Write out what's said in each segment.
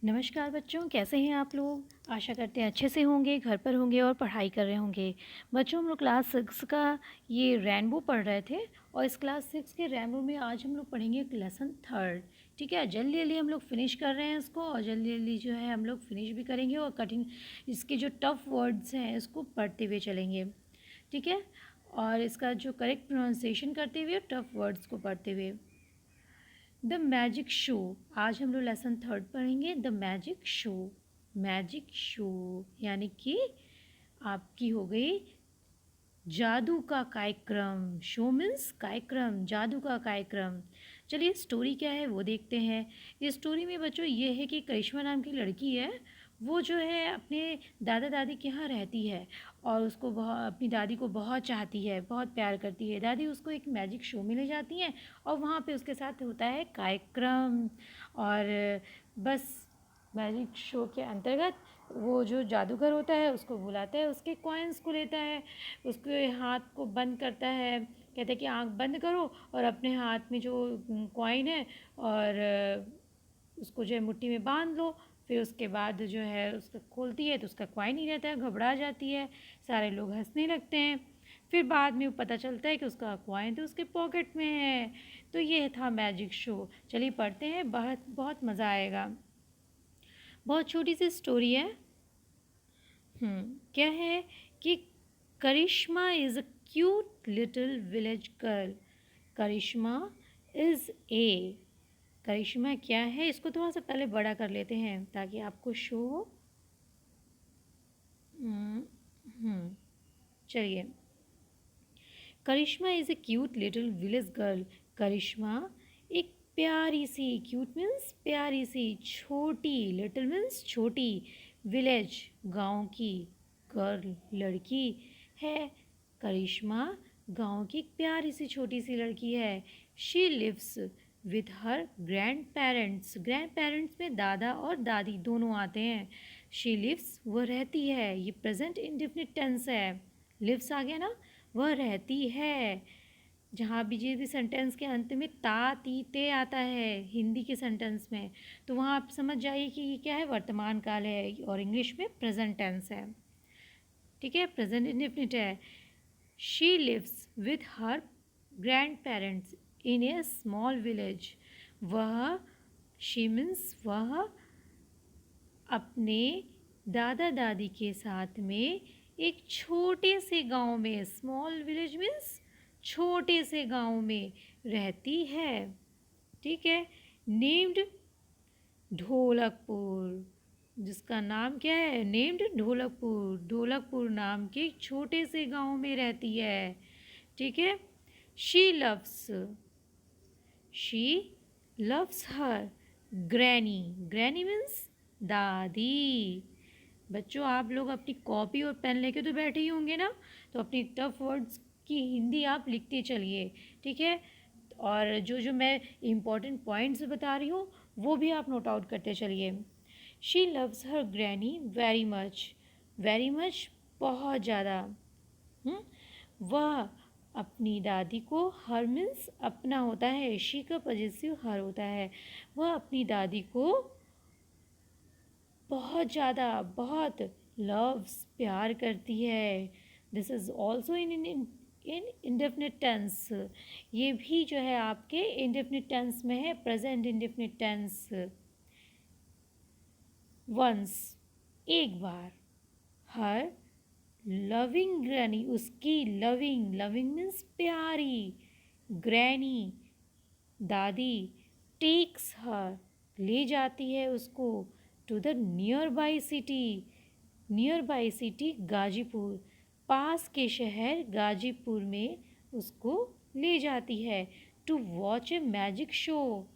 नमस्कार बच्चों, कैसे हैं आप लोग। आशा करते हैं अच्छे से होंगे, घर पर होंगे और पढ़ाई कर रहे होंगे। बच्चों, हम लोग क्लास 6 का ये रेनबो पढ़ रहे थे और इस क्लास 6 के रेनबो में आज हम लोग पढ़ेंगे लेसन थर्ड। ठीक है, जल्दी जल्दी हम लोग फिनिश कर रहे हैं इसको और जल्दी जल्दी जो है हम लोग फिनिश भी करेंगे और कठिन इसके जो टफ वर्ड्स हैं इसको पढ़ते हुए चलेंगे। ठीक है, और इसका जो करेक्ट प्रोनाउंसिएशन करते हुए टफ वर्ड्स को पढ़ते हुए। द मैजिक शो, आज हम लोग लेसन थर्ड पढ़ेंगे। The magic show, magic show यानी कि आपकी हो गई जादू का कार्यक्रम। शो मीन्स कार्यक्रम, जादू का कार्यक्रम। चलिए स्टोरी क्या है वो देखते हैं। इस स्टोरी में बच्चों ये है कि करिश्मा नाम की लड़की है, वो जो है अपने दादा दादी के यहाँ रहती है और उसको अपनी दादी को बहुत चाहती है, बहुत प्यार करती है। दादी उसको एक मैजिक शो में ले जाती हैं और वहाँ पे उसके साथ होता है कार्यक्रम। और बस मैजिक शो के अंतर्गत वो जो जादूगर होता है उसको बुलाता है, उसके कॉइन्स को लेता है, उसके हाथ को बंद करता है, कहता है कि आँख बंद करो और अपने हाथ में जो कॉइन है और उसको जो है मुट्ठी में बांध लो। फिर उसके बाद जो है उसका खोलती है तो उसका कॉइन ही रहता है, घबरा जाती है, सारे लोग हंसने लगते हैं। फिर बाद में पता चलता है कि उसका कॉइन तो उसके पॉकेट में है। तो ये था मैजिक शो। चलिए पढ़ते हैं, बहुत बहुत मज़ा आएगा। बहुत छोटी सी स्टोरी है। क्या है कि Karishma is a cute little village girl. Karishma is a, Karishma क्या है, इसको थोड़ा सा पहले बड़ा कर लेते हैं ताकि आपको शो हो। चलिए, Karishma is a cute little village girl. Karishma एक प्यारी सी, क्यूट मीन्स प्यारी सी, छोटी, लिटिल मीन्स छोटी, विलेज गांव की, गर्ल लड़की है। करिश्मा गांव की एक प्यारी सी छोटी सी लड़की है। She lives with her grandparents, grandparents में दादा और दादी दोनों आते हैं। शी लिव्स, वह रहती है, ये प्रेजेंट इंडेफिनिट टेंस है। लिव्स आ गया ना, वह रहती है। जहाँ भी जिस भी सेंटेंस के अंत में ता ती ते आता है हिंदी के सेंटेंस में, तो वहाँ आप समझ जाइए कि ये क्या है, वर्तमान काल है और इंग्लिश में प्रेजेंट टेंस है। ठीक है, प्रेजेंट इंडेफिनिट है। She lives with her grandparents in a small village. वह, शी मीन्स वह, अपने दादा दादी के साथ में एक छोटे से गांव में, स्मॉल विलेज मीन्स छोटे से गांव में रहती है। ठीक है, नेम्ड ढोलकपुर, जिसका नाम क्या है, नेम्ड ढोलकपुर, ढोलकपुर नाम के छोटे से गांव में रहती है। ठीक है, she loves, she loves her granny, granny means दादी। बच्चों, आप लोग अपनी कॉपी और पेन लेके तो बैठे ही होंगे ना, तो अपनी टफ वर्ड्स की हिंदी आप लिखते चलिए। ठीक है, और जो जो मैं इम्पॉर्टेंट पॉइंट्स बता रही हूँ वो भी आप नोट आउट करते चलिए। She loves her granny very much, very much बहुत ज़्यादा। वह अपनी दादी को, हर मीन्स अपना होता है, शी का पॉजेसिव हर होता है, वह अपनी दादी को बहुत ज़्यादा, बहुत लव्स, प्यार करती है। This is also in indefinite tense, ये भी जो है आपके इंडेफिनिट टेंस में है, प्रेजेंट इंडेफिनिट टेंस। वंस, एक बार, हर लविंग ग्रैनी, उसकी लविंग, लविंग मीन्स प्यारी, ग्रैनी दादी, टेक्स हर, ले जाती है उसको, to the nearby city, nearby city Ghazipur, पास के शहर गाजीपुर में उसको ले जाती है। To watch a magic show,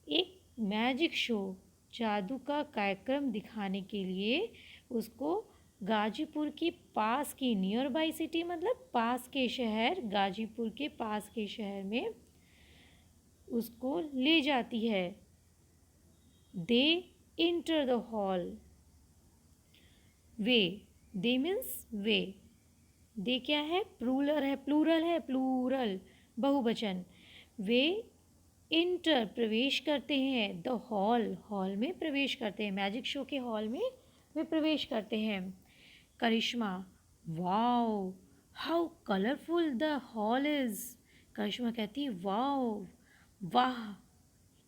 एक मैजिक शो, जादू का कार्यक्रम दिखाने के लिए उसको गाजीपुर के पास की, नियर बाई सिटी मतलब पास के शहर, गाजीपुर के पास के शहर में उसको ले जाती है। दे इंटर द हॉल, वे, दे मीन्स वे, दे क्या है, प्लूरल है, प्लूरल है, प्लूरल बहुवचन। वे इंटर प्रवेश करते हैं, द हॉल हॉल में प्रवेश करते हैं, मैजिक शो के हॉल में वे प्रवेश करते हैं। Karishma, wow how colourful the hall is. Karishma कहती है वाओ, वाह।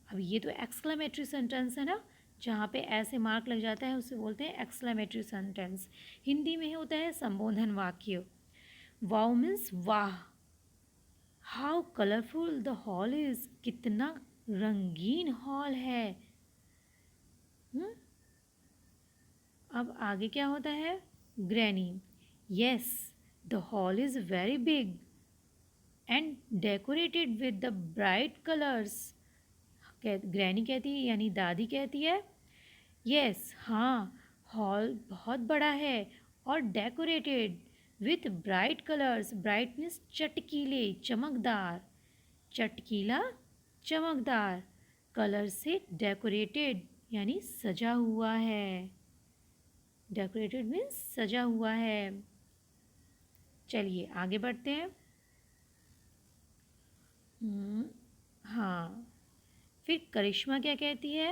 अब ये तो एक्सक्लेमेटरी सेंटेंस है ना, जहाँ पे ऐसे मार्क लग जाता है उसे बोलते हैं एक्सक्लेमेटरी सेंटेंस। हिंदी में होता है संबोधन वाक्य। वाओ मीन्स वाह, how colourful the hall is, कितना रंगीन हॉल है। हुँ? अब आगे क्या होता है? Granny, yes the hall is very big and decorated with the bright colours. Granny कहती है यानी दादी कहती है, यस हाँ, हॉल बहुत बड़ा है और decorated with bright colours. Bright means चटकीले, चमकदार, चटकीला, चमकदार, कलर से डेकोरेटेड यानी सजा हुआ है। डेकोरेटेड मीन्स सजा हुआ है। चलिए आगे बढ़ते हैं। हाँ, फिर करिश्मा क्या कहती है?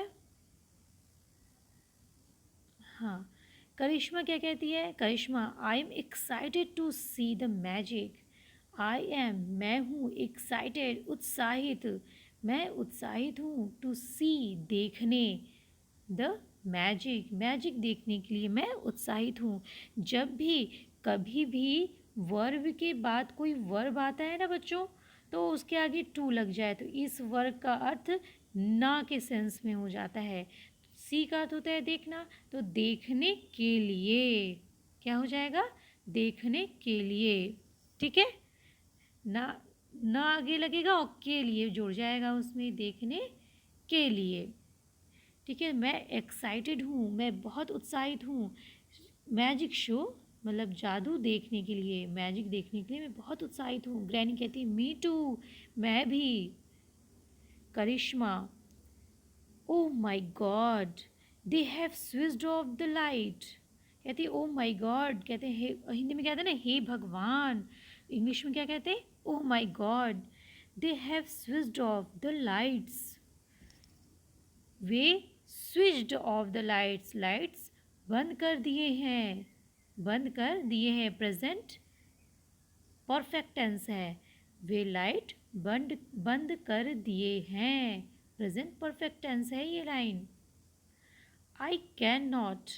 हाँ, करिश्मा क्या कहती है? Karishma, I am excited to see the magic. I am मैं हूँ, एक्साइटेड उत्साहित, मैं उत्साहित हूँ, टू सी देखने, द मैजिक मैजिक देखने के लिए मैं उत्साहित हूँ। जब भी कभी भी वर्ब के बाद कोई वर्ब आता है ना बच्चों, तो उसके आगे टू लग जाए तो इस वर्ब का अर्थ ना के सेंस में हो जाता है। सी का अर्थ होता है देखना, तो देखने के लिए क्या हो जाएगा? देखने के लिए। ठीक है ना, ना आगे लगेगा और के लिए जुड़ जाएगा उसमें, देखने के लिए। ठीक है, मैं एक्साइटेड हूँ, मैं बहुत उत्साहित हूँ मैजिक शो मतलब जादू देखने के लिए, मैजिक देखने के लिए मैं बहुत उत्साहित हूँ। ग्रैनी कहती है मी टू, मैं भी। Karishma, oh my God they have switched off the light. कहती है ओह माय गॉड, कहते हैं हिंदी में कहते हैं ना हे भगवान, इंग्लिश में क्या कहते हैं? ओह my God they have switched off the lights. Way switched off the lights, lights बंद कर दिए हैं, बंद कर दिए हैं। प्रेजेंट परफेक्ट टेंस है, वे लाइट बंद बंद कर दिए हैं। प्रेजेंट परफेक्ट टेंस है ये लाइन। I can not,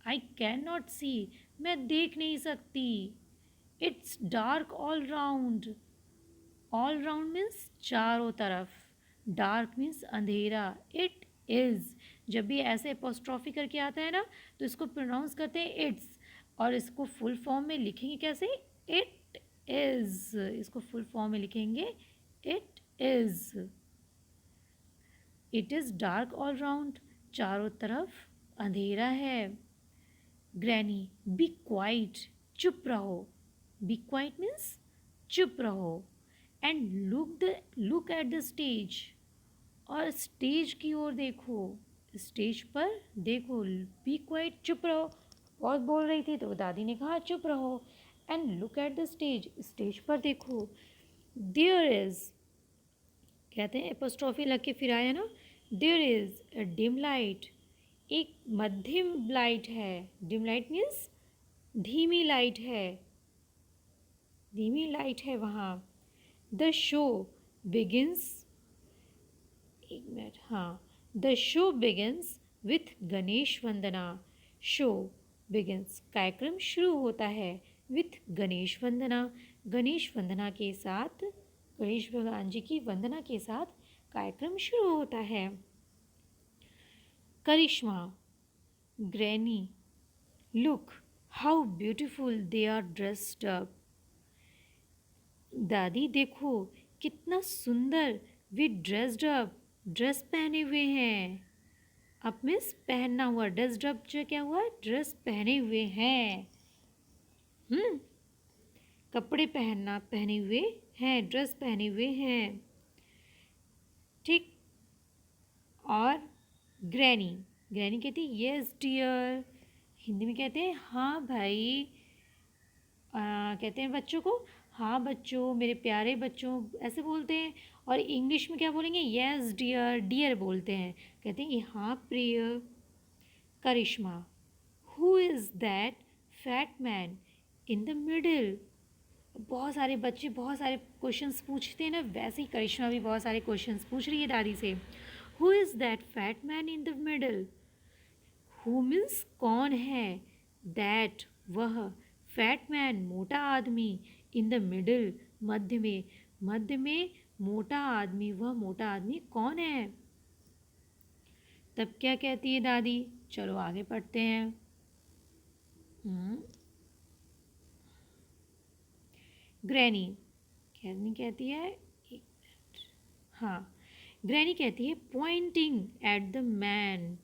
I can not see, मैं देख नहीं सकती। It's dark all round, all round means चारों तरफ, डार्क मीन्स अंधेरा। इट इज़, जब भी ऐसे एपोस्ट्रॉफी करके आता है ना तो इसको प्रोनाउंस करते हैं इट्स, और इसको फुल फॉर्म में लिखेंगे कैसे? इट इज़, इसको फुल फॉर्म में लिखेंगे it is. It is dark all round, चारों तरफ अंधेरा है। ग्रैनी, बी क्वाइट, चुप रहो। बी क्वाइट मीन्स चुप रहो। And look at the stage, और स्टेज की ओर देखो, स्टेज पर देखो। बी क्वाइट, चुप रहो, बहुत बोल रही थी तो दादी ने कहा चुप रहो। And look at the stage, stage पर देखो। देयर इज़, कहते हैं एपोस्ट्रॉफी लग के फिर आया ना, there is a dim light, एक मध्यम लाइट है। डिम लाइट मीन्स धीमी लाइट है, धीमी लाइट है वहाँ। द शो बिगिंस, एक मिनट, हाँ, the show begins with Ganesh Vandana. Show begins, कार्यक्रम शुरू होता है, विथ गणेश वंदना, गणेश वंदना के साथ, गणेश भगवान जी की वंदना के साथ कार्यक्रम शुरू होता है। Karishma, granny, look how beautiful they are dressed up. दादी देखो कितना सुंदर वे ड्रेस्ड अप, ड्रेस पहने हुए हैं। अप मीन्स पहनना हुआ, ड्रेस्ड अप जो क्या हुआ? ड्रेस पहने हुए हैं। कपड़े पहनना, पहने हुए हैं, ड्रेस पहने हुए हैं। ठीक, और ग्रैनी, ग्रैनी कहती है यस डियर, हिंदी में कहते हैं हाँ भाई, कहते हैं बच्चों को हाँ बच्चों, मेरे प्यारे बच्चों, ऐसे बोलते हैं। और इंग्लिश में क्या बोलेंगे? यस डियर, डियर बोलते हैं। कहते हैं कि हाँ प्रिय। Karishma, who is that fat man in the middle? बहुत सारे बच्चे बहुत सारे क्वेश्चंस पूछते हैं ना, वैसे ही करिश्मा भी बहुत सारे क्वेश्चंस पूछ रही है दादी से। Who is that fat man in the middle? Who means कौन है, दैट वह, फैट मैन मोटा आदमी, इन द मिडल मध्य में, मध्य में मोटा आदमी, वह मोटा आदमी कौन है? तब क्या कहती है दादी? चलो आगे पढ़ते हैं। ग्रैनी, ग्रैनी कहती है, हाँ, ग्रैनी कहती है पॉइंटिंग एट द मैन,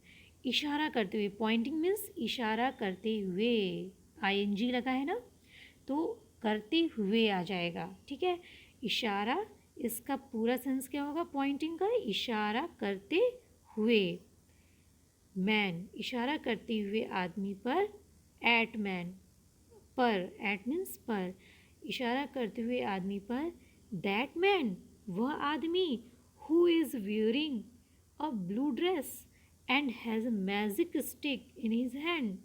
इशारा करते हुए। पॉइंटिंग मीन्स इशारा करते हुए, आईएनजी लगा है ना, तो करते हुए आ जाएगा, ठीक है। इशारा, इसका पूरा सेंस क्या होगा पॉइंटिंग का? इशारा करते हुए। मैन, इशारा करते हुए आदमी पर। एट मैन, पर, एट मीन्स पर, इशारा करते हुए आदमी पर। दैट मैन, वह आदमी, who is wearing a blue dress and has a magic stick in his hand.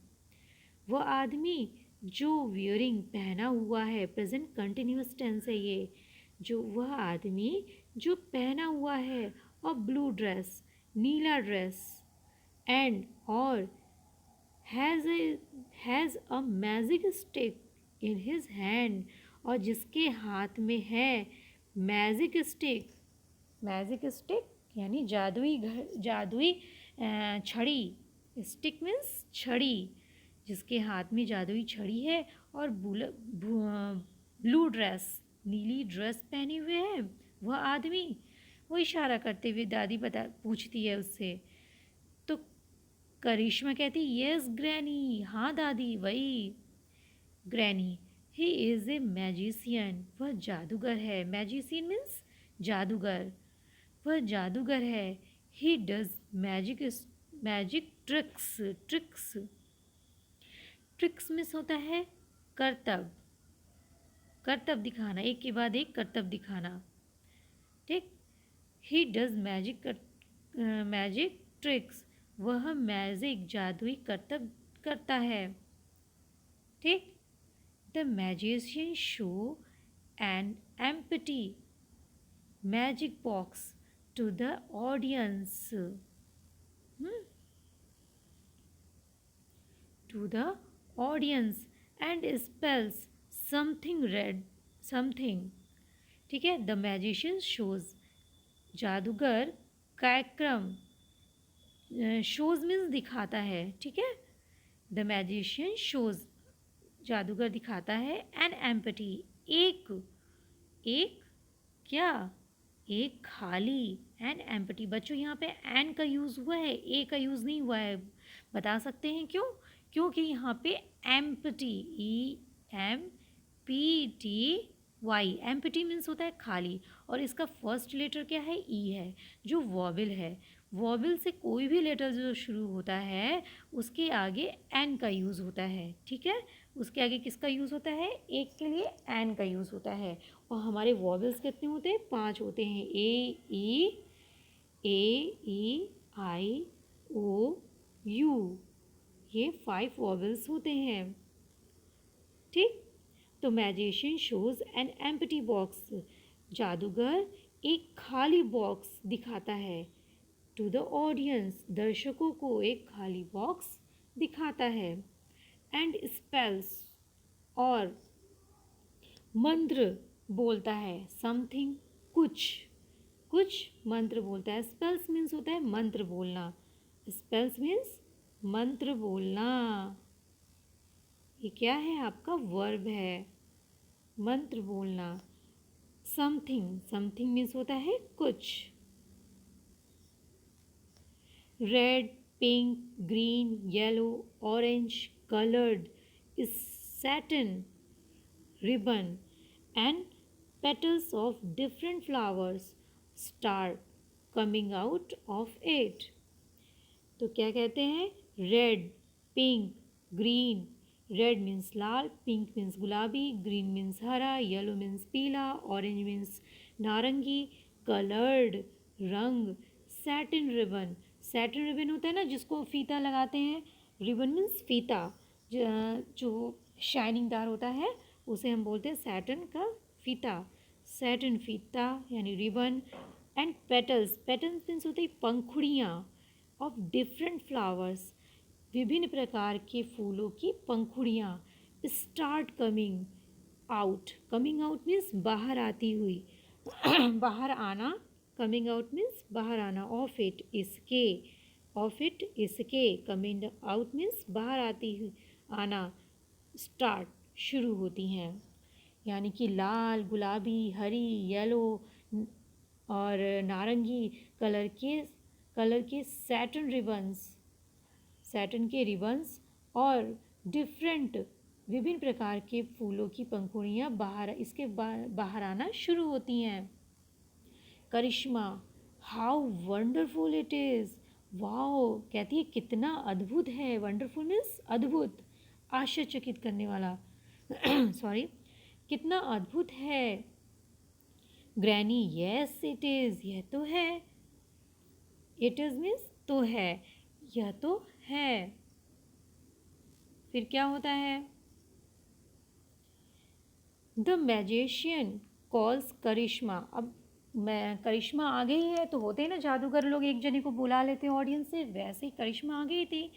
वह आदमी जो वियरिंग, पहना हुआ है, प्रेजेंट कंटिन्यूस टेंस है ये। जो वह आदमी जो पहना हुआ है अ ब्लू ड्रेस, नीला ड्रेस, एंड और has a magic stick in his hand, और जिसके हाथ में है मैजिक स्टिक। मैजिक स्टिक यानी जादुई छड़ी। स्टिक मीन्स छड़ी, जिसके हाथ में जादुई छड़ी है और ब्लू ड्रेस, नीली ड्रेस पहने हुए है वह आदमी। वो इशारा करते हुए दादी पूछती है उससे। तो करिश्मा कहती यस ग्रैनी, हाँ दादी वही। Granny, he is a magician, वह जादूगर है। मैजिशियन मीन्स जादूगर, वह जादूगर है। ही does magic tricks. Tricks, tricks means होता है करतब, करतब दिखाना, एक के बाद एक करतब दिखाना, ठीक। ही डज मैजिक ट्रिक्स, वह मैजिक जादुई करतब करता है, ठीक। The magician shows an empty magic box to the audience, to the audience and spells something red, something, ठीक है। द मैजिशियन शोज, जादूगर कार्यक्रम, शोज मीन्स दिखाता है, ठीक है। द मैजिशियन शोज, जादूगर दिखाता है। एन एम्पटी, एक, एक क्या, एक खाली। एन एम्पटी, बच्चों यहाँ पे एन का यूज़ हुआ है, ए का यूज़ नहीं हुआ है। बता सकते हैं क्यों? क्योंकि यहाँ पे एम्पटी, EMPTY, एम्पटी मीन्स होता है खाली, और इसका फर्स्ट लेटर क्या है? ई है, जो वॉवल है। वॉवल से कोई भी लेटर जो शुरू होता है उसके आगे एन का यूज़ होता है, ठीक है। उसके आगे किसका यूज़ होता है? एक के लिए एन का यूज़ होता है। और हमारे वॉवल्स कितने होते हैं? 5 होते हैं। A, E, I, O, U, ये 5 वॉवल्स होते हैं, ठीक। तो magician shows an empty box, जादूगर एक खाली बॉक्स दिखाता है। टू द ऑडियंस, दर्शकों को एक खाली बॉक्स दिखाता है। एंड स्पेल्स, और मंत्र बोलता है। समथिंग, कुछ, कुछ मंत्र बोलता है। स्पेल्स मीन्स होता है मंत्र बोलना। स्पेल्स मीन्स मंत्र बोलना। ये क्या है? आपका वर्ब है, मंत्र बोलना। समथिंग, समथिंग मीन्स होता है कुछ। Red, pink, green, yellow, orange colored satin ribbon and petals of different flowers start coming out of it. तो क्या कहते हैं? Red, pink, green, red means लाल, पिंक मीन्स गुलाबी, ग्रीन मीन्स हरा, येलो मीन्स पीला, ऑरेंज मीन्स नारंगी, coloured रंग, सैटिन रिबन, सैटिन रिबन होता है ना जिसको फीता लगाते हैं, रिबन मीन्स फीता, जो शाइनिंग दार होता है उसे हम बोलते हैं सैटिन का फीता, सैटिन फीता यानी ribbon. And petals, petals means होते हैं पंखुड़ियाँ ऑफ डिफरेंट फ्लावर्स, विभिन्न प्रकार के फूलों की पंखुड़ियाँ, start coming out, coming out means बाहर आती हुई बाहर आना, कमिंग आउट मीन्स बाहर आना, ऑफ इट इसके, ऑफ इट इसके, कमिंग आउट मीन्स बाहर आती हुई आना, स्टार्ट शुरू होती हैं, यानी कि लाल, गुलाबी, हरी, येलो और नारंगी कलर के सैटिन रिबन्स, सैटिन के रिबन्स और डिफरेंट विभिन्न प्रकार के फूलों की पंखुड़ियाँ बाहर आना शुरू होती हैं। Karishma, how wonderful it is, wow, कहती है कितना अद्भुत है, वंडरफुल मीन्स अद्भुत, आश्चर्यचकित करने वाला सॉरी, कितना अद्भुत है। ग्रैनी, यस इट इज़, यह तो है, इट इज़ मीन्स तो है, यह तो है। फिर क्या होता है, द मैजिशियन कॉल्स करिश्मा, अब मैं करिश्मा आ गई है तो होते हैं ना जादूगर लोग एक जने को बुला लेते हैं ऑडियंस से, वैसे ही करिश्मा आ गई थी।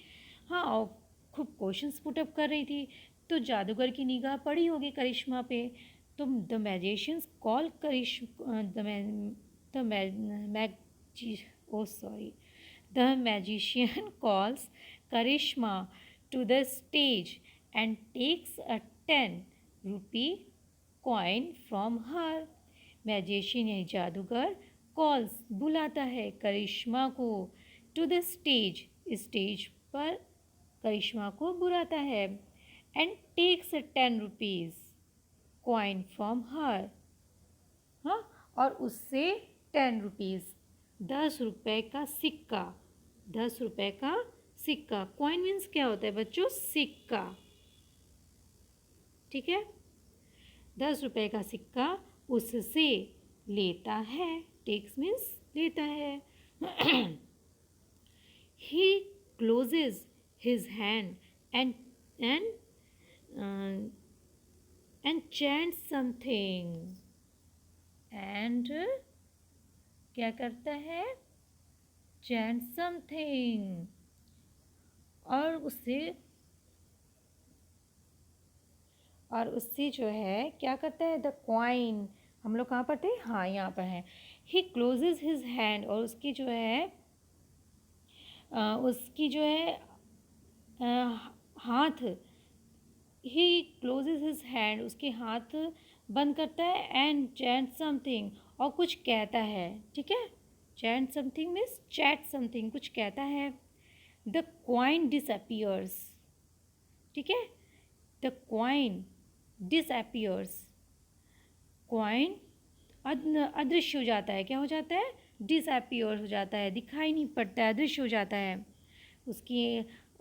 हाँ, और खूब क्वेश्चंस पुटअप कर रही थी, तो जादूगर की निगाह पड़ी होगी करिश्मा पे, तो the magicians call the magician calls Karishma to the stage and takes a 10 rupee coin from her, magician यानी जादूगर कॉल्स बुलाता है करिश्मा को, टू द स्टेज, स्टेज पर करिश्मा को बुलाता है, and takes 10 rupees coin from her, हाँ, और उससे 10 रुपीज़ 10 रुपये का सिक्का, 10 रुपये का सिक्का, कॉइन मीन्स क्या होता है बच्चों, सिक्का, ठीक है, 10 रुपये का सिक्का उससे लेता है, टेक्स मीन्स लेता है। He closes his hand and chant something, and क्या करता है, चैंट समथिंग, और उससे जो है क्या करता है, द कॉइन, हम लोग कहाँ पढ़ते हैं, हाँ यहाँ पर है, ही क्लोजेज हिज हैंड, और उसकी जो है हाथ, ही क्लोजेज हिज हैंड, उसके हाथ बंद करता है, एंड चैंट समथिंग, और कुछ कहता है, ठीक है, chant something means chat something, कुछ कहता है। द कॉइन डिसअपियर्स, ठीक है, द कॉइन डिसअपियर्स, कॉइन अदृश्य हो जाता है, क्या हो जाता है, डिसअपियर हो जाता है, दिखाई नहीं पड़ता है, अदृश्य हो जाता है,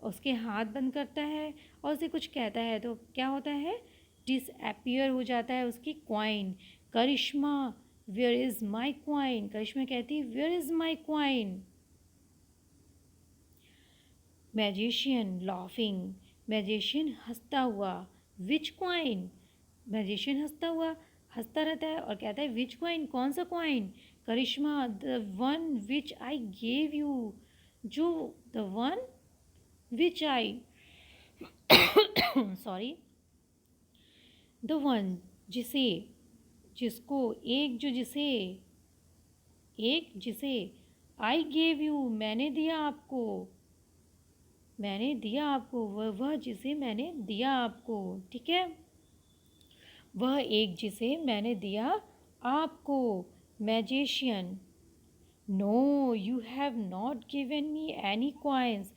उसके हाथ बंद करता है और उसे कुछ कहता है तो क्या होता है, डिसअपियर हो जाता है उसकी coin. Karishma, where is my coin, Karishma कहती है where is my coin. Magician laughing, magician हंसता हुआ, विच कॉइन, मैजिशियन हंसता रहता है और कहता है विच कॉइन, कौन सा coin, Karishma, the one which I gave you, जो the one which I sorry, the one जिसे आई गेव यू, मैंने दिया आपको, वह जिसे मैंने दिया आपको, ठीक है, वह एक जिसे मैंने दिया आपको। Magician, no you have not given me any coins,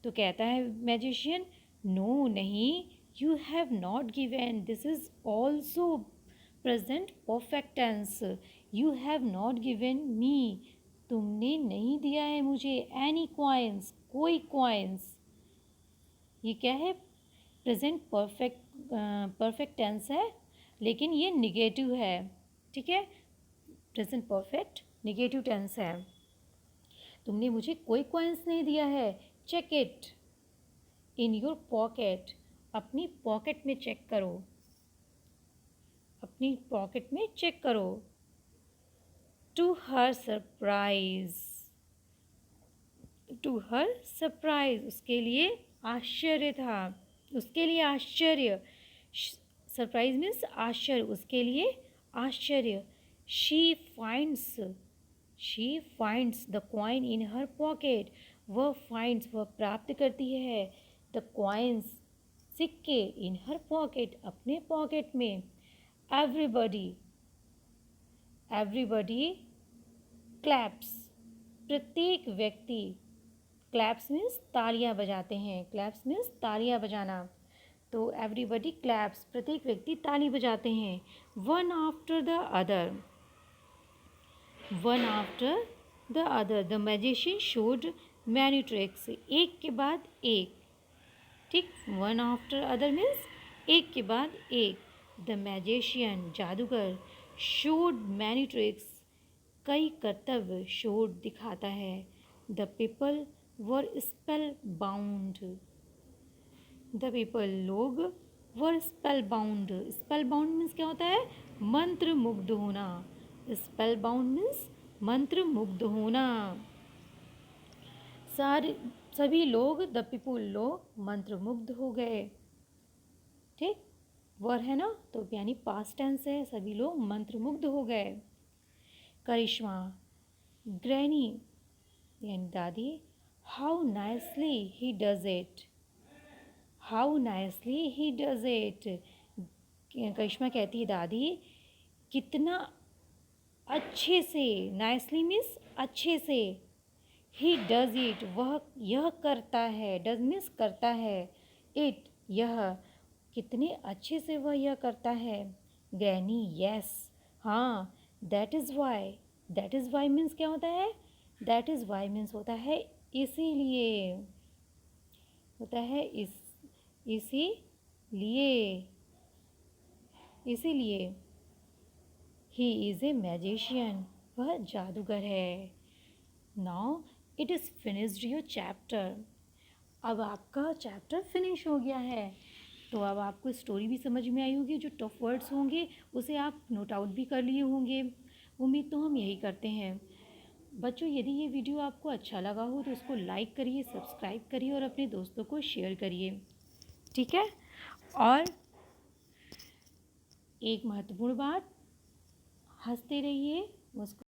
तो कहता है मैजिशियन, नो नहीं, you have not given, this is also present perfect tense, you have not given me, तुमने नहीं दिया है मुझे, एनी कॉइन्स, कोई कॉइन्स, ये क्या है, प्रेजेंट परफेक्ट टेंस है, लेकिन ये निगेटिव है, ठीक है। प्रेजेंट परफेक्ट निगेटिव टेंस है। तुमने मुझे कोई कॉइन्स नहीं दिया है, check it in your pocket. अपनी पॉकेट में चेक करो, अपनी पॉकेट में चेक करो। To her surprise, to her surprise, उसके लिए आश्चर्य था, उसके लिए आश्चर्य। सरप्राइज मीन्स आश्चर्य, उसके लिए आश्चर्य। She finds the coin in her pocket. वह फाइंड्स, वह प्राप्त करती है, द कॉइन्स, सिक्के, इन हर पॉकेट, अपने पॉकेट में। एवरीबडी क्लैप्स, प्रत्येक व्यक्ति। क्लैप्स मीन्स तालियां बजाते हैं, क्लैप्स मीन्स तालियां बजाना। तो एवरीबडी क्लैप्स, प्रत्येक व्यक्ति ताली बजाते हैं। One after the other, one after the other the magician showed many tricks. एक के बाद एक, ठीक। वन आफ्टर अदर मीन्स एक के बाद एक। द मैजिशियन जादूगर, शोड मैनी ट्रिक्स, कई कर्तव्य, शोड दिखाता है। The people were spellbound, the people लोग, were spellbound. Spellbound means क्या होता है? मंत्र मुग्ध होना। स्पेल बाउंड मीन्स मंत्र मुग्ध होना। सारे सभी लोग, द पीपल लोग मंत्र मुग्ध हो गए, ठीक। वर है ना, तो यानी पास्ट टेंस है, सभी लोग मंत्र मुग्ध हो गए। करिश्मा, ग्रैनी यानी दादी, how nicely he does it, how nicely he does it. Karishma कहती है दादी कितना अच्छे से, नाइसली मीन्स अच्छे से, ही डज इट वह यह करता है, डज मीन्स करता है, इट यह, कितने अच्छे से वह यह करता है। ग्रैनी यस, हाँ। दैट इज़ वाई मीन्स क्या होता है? दैट इज़ वाई मीन्स होता है इसीलिए, होता है इसीलिए। ही इज़ ए मैजिशियन, वह जादूगर है। Now it is finished your chapter, अब आपका चैप्टर फिनिश हो गया है। तो अब आपको स्टोरी भी समझ में आई होगी, जो टफ वर्ड्स होंगे उसे आप नोट आउट भी कर लिए होंगे, उम्मीद तो हम यही करते हैं। बच्चों, यदि ये वीडियो आपको अच्छा लगा हो तो इसको लाइक करिए, सब्सक्राइब करिए और अपने दोस्तों को शेयर करिए, ठीक है। और एक महत्वपूर्ण बात, हंसते रहिए, मुस्कुराते